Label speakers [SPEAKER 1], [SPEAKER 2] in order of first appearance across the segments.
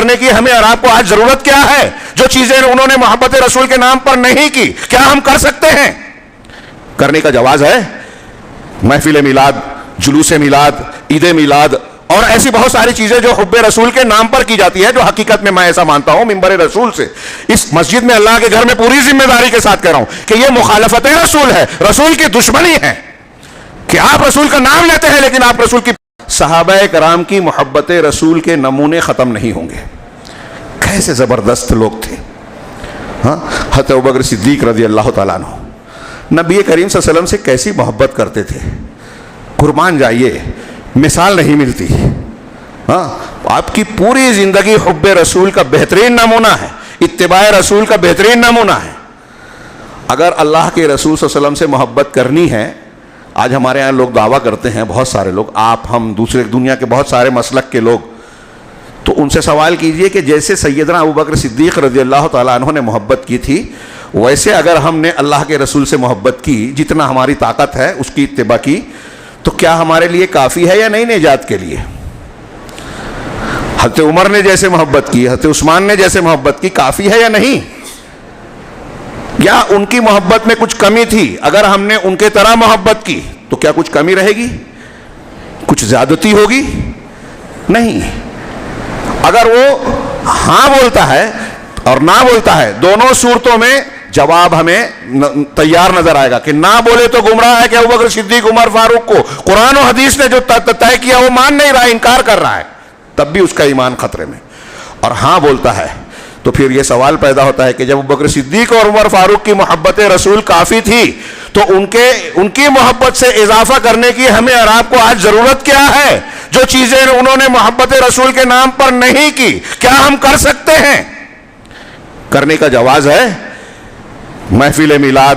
[SPEAKER 1] کرنے کی ہمیں اور آپ کو آج ضرورت کیا ہے؟ جو چیزیں انہوں نے محبت رسول کے نام پر نہیں کی، کیا ہم کر سکتے ہیں؟ کرنے کا جواز ہے۔ محفل میلاد، جلوس میلاد، عید میلاد اور ایسی بہت ساری چیزیں جو حب رسول کے نام پر کی جاتی ہے، جو حقیقت میں میں ایسا مانتا ہوں ممبر رسول سے اس مسجد میں اللہ کے گھر میں پوری ذمہ داری کے ساتھ کہہ رہا ہوں کہ یہ مخالفت رسول ہے، رسول کی دشمنی ہے کہ آپ رسول کا نام لیتے ہیں لیکن آپ رسول کی صحابہ کرام کی محبت رسول کے نمونے ختم نہیں ہوں گے۔ کیسے زبردست لوگ تھے، ہاں، حضرت ابوبکر صدیق رضی اللہ تعالیٰ عنہ نبی کریم صلی اللہ علیہ وسلم سے کیسی محبت کرتے تھے، قربان جائیے، مثال نہیں ملتی۔ ہاں، آپ کی پوری زندگی حب رسول کا بہترین نمونہ ہے، اتباع رسول کا بہترین نمونہ ہے۔ اگر اللہ کے رسول صلی اللہ علیہ وسلم سے محبت کرنی ہے، آج ہمارے یہاں لوگ دعویٰ کرتے ہیں، بہت سارے لوگ، آپ، ہم، دوسرے دنیا کے بہت سارے مسلک کے لوگ، تو ان سے سوال کیجئے کہ جیسے سیدنا ابوبکر صدیق رضی اللہ تعالیٰ عنہ نے محبت کی تھی، ویسے اگر ہم نے اللہ کے رسول سے محبت کی، جتنا ہماری طاقت ہے اس کی اتباع کی، تو کیا ہمارے لیے کافی ہے یا نہیں نجات کے لیے؟ حضرت عمر نے جیسے محبت کی، حضرت عثمان نے جیسے محبت کی، کافی ہے یا نہیں؟ یا ان کی محبت میں کچھ کمی تھی؟ اگر ہم نے ان کے طرح محبت کی تو کیا کچھ کمی رہے گی؟ کچھ زیادتی ہوگی؟ نہیں۔ اگر وہ ہاں بولتا ہے اور نہ بولتا ہے، دونوں صورتوں میں جواب ہمیں تیار نظر آئے گا کہ نہ بولے تو گمراہ ہے کہ ابوبکر صدیق، عمر فاروق کو قرآن و حدیث نے جو طے کیا وہ مان نہیں رہا، انکار کر رہا ہے، تب بھی اس کا ایمان خطرے میں۔ اور ہاں بولتا ہے تو پھر یہ سوال پیدا ہوتا ہے کہ جب ابوبکر صدیق اور عمر فاروق کی محبت رسول کافی تھی تو ان کی محبت سے اضافہ کرنے کی ہمیں اور آپ کو آج ضرورت کیا ہے؟ جو چیزیں انہوں نے محبت رسول کے نام پر نہیں کی، کیا ہم کر سکتے ہیں؟ کرنے کا جواز ہے۔ محفل میلاد،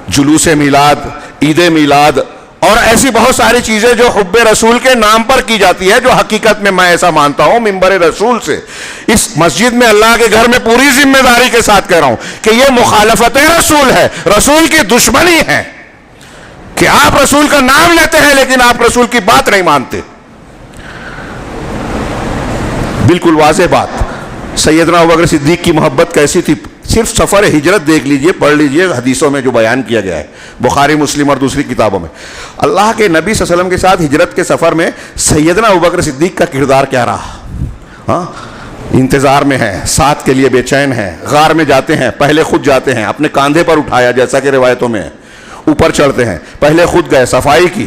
[SPEAKER 1] جلوس میلاد، عید میلاد اور ایسی بہت ساری چیزیں جو حب رسول کے نام پر کی جاتی ہے، جو حقیقت میں میں ایسا مانتا ہوں ممبر رسول سے اس مسجد میں اللہ کے گھر میں پوری ذمہ داری کے ساتھ کہہ رہا ہوں کہ یہ مخالفت رسول ہے، رسول کی دشمنی ہے کہ آپ رسول کا نام لیتے ہیں لیکن آپ رسول کی بات نہیں مانتے۔ بالکل واضح بات۔ سیدنا ابوبکر صدیق کی محبت کیسی تھی؟ صرف سفر ہجرت دیکھ لیجئے، پڑھ لیجئے حدیثوں میں جو بیان کیا گیا ہے، بخاری، مسلم اور دوسری کتابوں میں۔ اللہ کے نبی صلی اللہ علیہ وسلم کے ساتھ ہجرت کے سفر میں سیدنا ابوبکر صدیق کا کردار کیا رہا؟ ہاں، انتظار میں ہے، ساتھ کے لیے بے چین ہے، غار میں جاتے ہیں، پہلے خود جاتے ہیں، اپنے کاندھے پر اٹھایا جیسا کہ روایتوں میں ہے، اوپر چڑھتے ہیں، پہلے خود گئے، صفائی کی،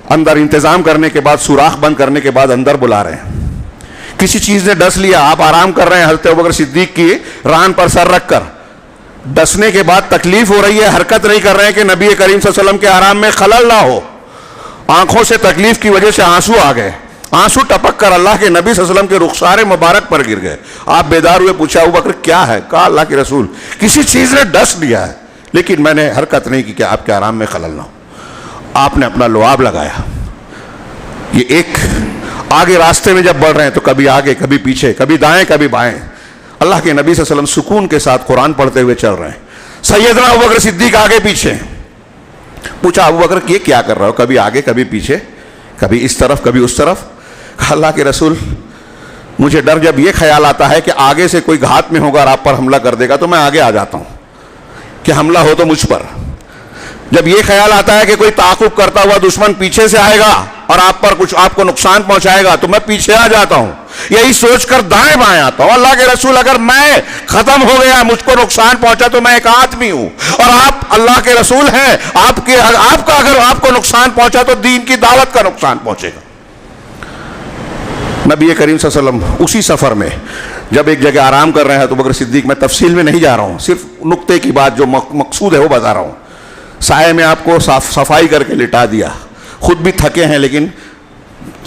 [SPEAKER 1] اندر انتظام کرنے کے بعد، سوراخ بند کرنے کے بعد اندر بلا رہے ہیں۔ کسی چیز نے ڈس لیا، آپ آرام کر رہے ہیں حضرت ابوبکر صدیق کی ران پر سر رکھ کر، ڈسنے کے بعد تکلیف ہو رہی ہے، حرکت نہیں کر رہے ہیں کہ نبی کریم صلی اللہ علیہ وسلم کے آرام میں خلل نہ ہو، آنکھوں سے تکلیف کی وجہ سے آنسو آ گئے، آنسو ٹپک کر اللہ کے نبی صلی اللہ علیہ وسلم کے رخسار مبارک پر گر گئے۔ آپ بیدار ہوئے، پوچھا ابوبکر کیا ہے؟ کہا اللہ کے رسول کسی چیز نے ڈس لیا ہے لیکن میں نے حرکت نہیں کی کہ آپ کے آرام میں خلل نہ ہو۔ آپ نے اپنا لعاب لگایا۔ یہ ایک آگے راستے میں جب بڑھ رہے ہیں تو کبھی آگے، کبھی پیچھے، کبھی دائیں، کبھی بائیں، اللہ کے نبی صلی اللہ علیہ وسلم سکون کے ساتھ قرآن پڑھتے ہوئے چل رہے ہیں، سیدنا ابوبکر صدیق آگے پیچھے۔ پوچھا ابوبکر یہ کیا کر رہا ہو؟ کبھی آگے، کبھی پیچھے، کبھی اس طرف، کبھی اس طرف۔ کہا اللہ کے رسول مجھے ڈر جب یہ خیال آتا ہے کہ آگے سے کوئی گھات میں ہوگا اور آپ پر حملہ کر دے گا تو میں آگے آ جاتا ہوں کہ حملہ ہو تو مجھ پر۔ جب یہ خیال آتا ہے کہ کوئی تعاقب کرتا ہوا دشمن پیچھے سے آئے گا اور آپ کو نقصان پہنچائے گا تو میں پیچھے آ جاتا ہوں، یہی سوچ کر دائیں بائیں آتا ہوں۔ اللہ کے رسول اگر میں ختم ہو گیا، مجھ کو نقصان پہنچا تو میں ایک آدمی ہوں اور آپ اللہ کے رسول ہیں، آپ کا اگر آپ کو نقصان پہنچا تو دین کی دعوت کا نقصان پہنچے گا۔ نبی کریم صلی اللہ علیہ وسلم اسی سفر میں جب ایک جگہ آرام کر رہے ہیں تو ابوبکر صدیق، میں تفصیل میں نہیں جا رہا ہوں، صرف نقطے کی بات جو مقصود ہے وہ بتا رہا ہوں، سائے میں آپ کو صفائی کر کے لٹا دیا، خود بھی تھکے ہیں لیکن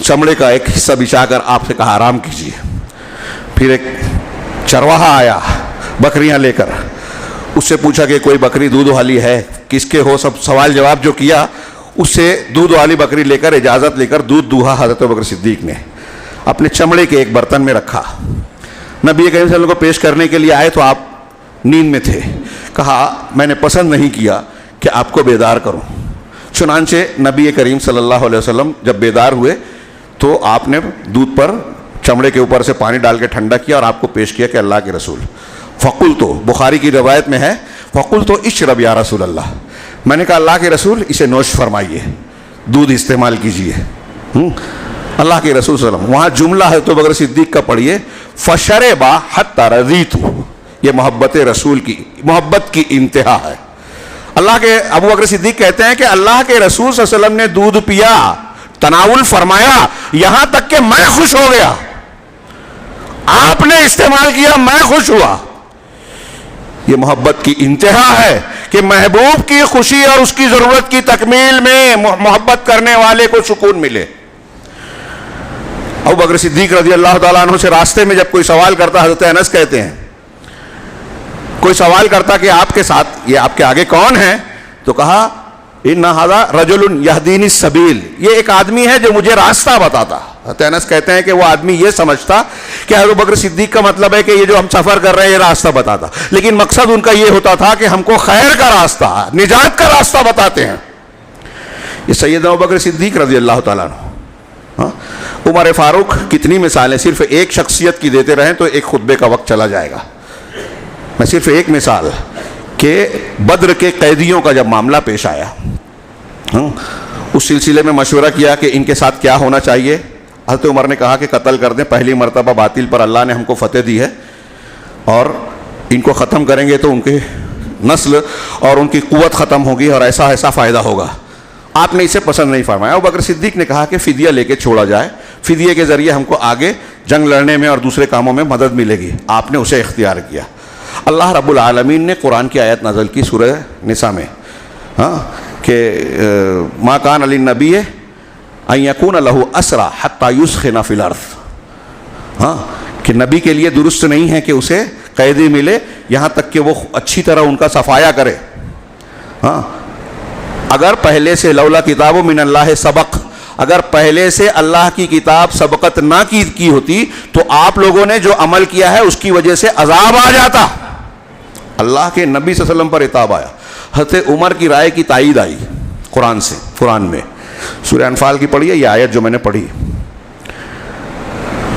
[SPEAKER 1] چمڑے کا ایک حصہ بچھا کر آپ سے کہا آرام کیجیے۔ پھر ایک چرواہا آیا بکریاں لے کر، اس سے پوچھا کہ کوئی بکری دودھ والی ہے، کس کے ہو، سب سوال جواب جو کیا، اس سے دودھ والی بکری لے کر اجازت لے کر دودھ دوہا حضرت ابوبکر صدیق نے اپنے چمڑے کے ایک برتن میں رکھا۔ نبی کریم صلی اللہ علیہ وسلم کو پیش کرنے کے لیے آئے تو آپ نیند میں تھے، کہا میں نے پسند نہیں کیا کہ آپ کو بیدار کروں، چنانچہ نبی کریم صلی اللہ علیہ وسلم جب بیدار ہوئے تو آپ نے دودھ پر چمڑے کے اوپر سے پانی ڈال کے ٹھنڈا کیا اور آپ کو پیش کیا کہ اللہ کے رسول. فقلت، بخاری کی روایت میں ہے فقلت اشرب یا رسول اللہ، میں نے کہا اللہ کے رسول اسے نوش فرمائیے، دودھ استعمال کیجیے. اللہ کے رسول صلی اللہ علیہ وسلم. وہاں جملہ ہے تو ابو بکر صدیق کا پڑھیے، فشربا حتی رضیت، یہ محبت رسول کی، محبت کی انتہا ہے. اللہ کے ابو بکر صدیق کہتے ہیں کہ اللہ کے رسول صلی اللہ علیہ وسلم نے دودھ پیا، تناول فرمایا، یہاں تک کہ میں خوش ہو گیا. آپ نے استعمال کیا، میں خوش ہوا. یہ محبت کی انتہا ہے کہ محبوب کی خوشی اور اس کی ضرورت کی تکمیل میں محبت کرنے والے کو سکون ملے. ابو بکر صدیق رضی اللہ تعالیٰ عنہ سے راستے میں جب کوئی سوال کرتا، حضرت انس کہتے ہیں کوئی سوال کرتا کہ آپ کے ساتھ، یہ آپ کے آگے کون ہے؟ تو کہا ان ھذا رجل یہدینی السبیل، یہ ایک آدمی ہے جو مجھے راستہ بتاتا. حضرت انس کہتے ہیں کہ وہ آدمی یہ سمجھتا کہ ابو بکر صدیق کا مطلب ہے کہ یہ جو ہم سفر کر رہے ہیں یہ راستہ بتاتا، لیکن مقصد ان کا یہ ہوتا تھا کہ ہم کو خیر کا راستہ، نجات کا راستہ بتاتے ہیں. یہ سیدنا ابو بکر صدیق رضی اللہ تعالیٰ عنہ. عمر فاروق، کتنی مثالیں، صرف ایک شخصیت کی دیتے رہیں تو ایک خطبے کا وقت چلا جائے گا. میں صرف ایک مثال کہ بدر کے قیدیوں کا جب معاملہ پیش آیا، اس سلسلے میں مشورہ کیا کہ ان کے ساتھ کیا ہونا چاہیے. حضرت عمر نے کہا کہ قتل کر دیں، پہلی مرتبہ باطل پر اللہ نے ہم کو فتح دی ہے، اور ان کو ختم کریں گے تو ان کے نسل اور ان کی قوت ختم ہوگی اور ایسا ایسا فائدہ ہوگا. آپ نے اسے پسند نہیں فرمایا. ابو بکر صدیق نے کہا کہ فدیہ لے کے چھوڑا جائے، فدیے کے ذریعے ہم کو آگے جنگ لڑنے میں اور دوسرے کاموں میں مدد ملے گی. آپ نے اسے اختیار کیا. اللہ رب العالمین نے قرآن کی آیت نازل کی سورہ نساء میں، کہ ما کان للنبی ان یکون لہ اسری حتی یثخن فی الارض، کہ نبی کے لیے درست نہیں ہے کہ اسے قیدی ملے یہاں تک کہ وہ اچھی طرح ان کا صفایا کرے. اگر پہلے سے لولا کتاب من اللہ سبق، اگر پہلے سے اللہ کی کتاب سبقت نہ کی ہوتی تو آپ لوگوں نے جو عمل کیا ہے اس کی وجہ سے عذاب آ جاتا. اللہ کے نبی صلی اللہ علیہ وسلم پر عتاب آیا. حضرت عمر کی رائے کی تائید آئی قرآن سے. قرآن میں سورہ انفال کی پڑھی ہے یہ آیت جو میں نے پڑھی.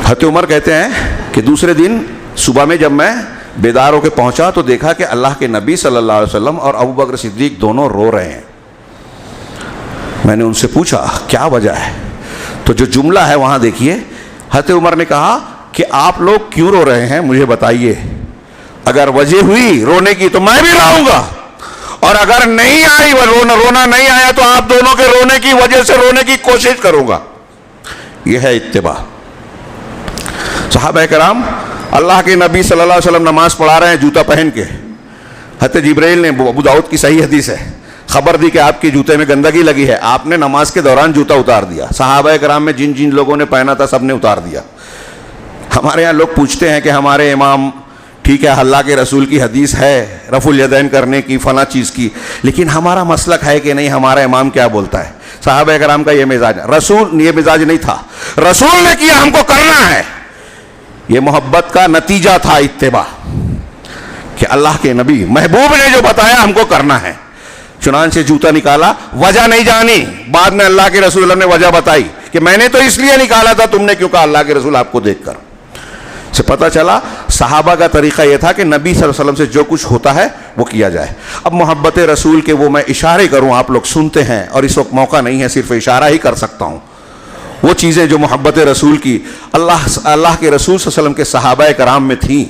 [SPEAKER 1] حضرت عمر کہتے ہیں کہ دوسرے دن صبح میں جب میں بیدار ہو کے پہنچا تو دیکھا کہ اللہ کے نبی صلی اللہ علیہ وسلم اور ابو بکر صدیق دونوں رو رہے ہیں. میں نے ان سے پوچھا کیا وجہ ہے؟ تو جو جملہ ہے وہاں دیکھیے، حضرت عمر نے کہا کہ آپ لوگ کیوں رو رہے ہیں مجھے بتائیے. اگر وجہ ہوئی رونے کی تو میں بھی رہوں گا، اور اگر نہیں آئی رونا نہیں آیا تو آپ دونوں کے رونے کی وجہ سے رونے کی کوشش کروں گا. یہ ہے اتباع. صحابہ کرام اللہ کے نبی صلی اللہ علیہ وسلم نماز پڑھا رہے ہیں جوتا پہن کے. حضرت جبرائیل نے، ابو داؤد کی صحیح حدیث ہے، خبر دی کہ آپ کی جوتے میں گندگی لگی ہے. آپ نے نماز کے دوران جوتا اتار دیا. صحابہ کرام میں جن جن لوگوں نے پہنا تھا سب نے اتار دیا. ہمارے یہاں لوگ پوچھتے ہیں کہ ہمارے امام، ٹھیک ہے اللہ کے رسول کی حدیث ہے رفع الیدین کرنے کی فلاں چیز کی، لیکن ہمارا مسلک ہے کہ نہیں ہمارا امام کیا بولتا ہے. صحابہ کرام کا یہ مزاج، رسول یہ مزاج نہیں تھا، رسول نے کیا ہم کو کرنا ہے. یہ محبت کا نتیجہ تھا اتباع، کہ اللہ کے نبی محبوب نے جو بتایا ہم کو کرنا ہے. چنانچہ جوتا نکالا، وجہ نہیں جانی. بعد میں اللہ کے رسول نے وجہ بتائی کہ میں نے تو اس لیے نکالا تھا، تم نے کیوں کہا؟ اللہ کے رسول آپ کو دیکھ کر. سے پتہ چلا صحابہ کا طریقہ یہ تھا کہ نبی صلی اللہ علیہ وسلم سے جو کچھ ہوتا ہے وہ کیا جائے. اب محبت رسول کے وہ میں اشارے کروں، آپ لوگ سنتے ہیں، اور اس وقت موقع نہیں ہے، صرف اشارہ ہی کر سکتا ہوں. وہ چیزیں جو محبت رسول کی اللہ کے رسول صلی اللہ علیہ وسلم کے صحابہ کرام میں تھیں